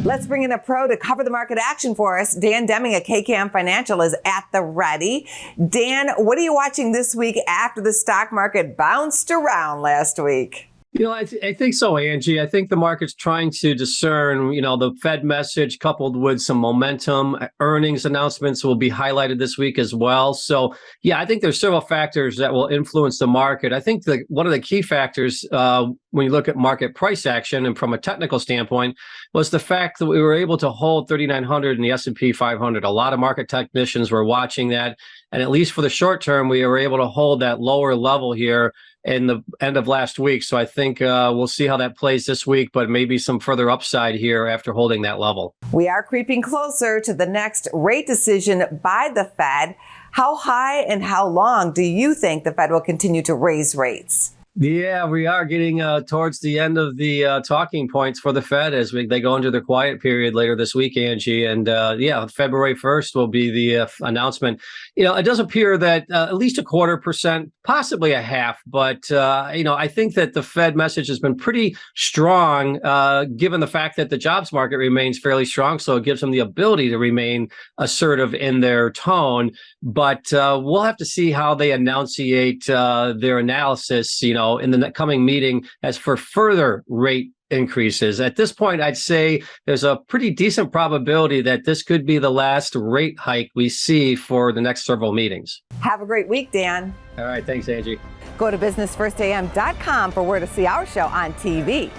Let's bring in a pro to cover the market action for us. Dan Deming at KKM Financial is at the ready. Dan, what are you watching this week after the stock market bounced around last week? I think so, Angie. I think the market's trying to discern, the Fed message coupled with some momentum. Earnings announcements will be highlighted this week as well. So, I think there's several factors that will influence the market. I think one of the key factors when you look at market price action and from a technical standpoint was the fact that we were able to hold 3,900 in the S&P 500. A lot of market technicians were watching that. And at least for the short term, we were able to hold that lower level here in the end of last week. So I think we'll see how that plays this week, but maybe some further upside here after holding that level. We are creeping closer to the next rate decision by the Fed. How high and how long do you think the Fed will continue to raise rates? Yeah, we are getting towards the end of the talking points for the Fed as they go into their quiet period later this week, Angie. And February 1st will be the announcement. It does appear that at least 0.25%, possibly a half. But, I think that the Fed message has been pretty strong, given the fact that the jobs market remains fairly strong. So it gives them the ability to remain assertive in their tone. But we'll have to see how they enunciate their analysis, in the coming meeting as for further rate increases. At this point, I'd say there's a pretty decent probability that this could be the last rate hike we see for the next several meetings. Have a great week, Dan. All right. Thanks, Angie. Go to businessfirstam.com for where to see our show on TV.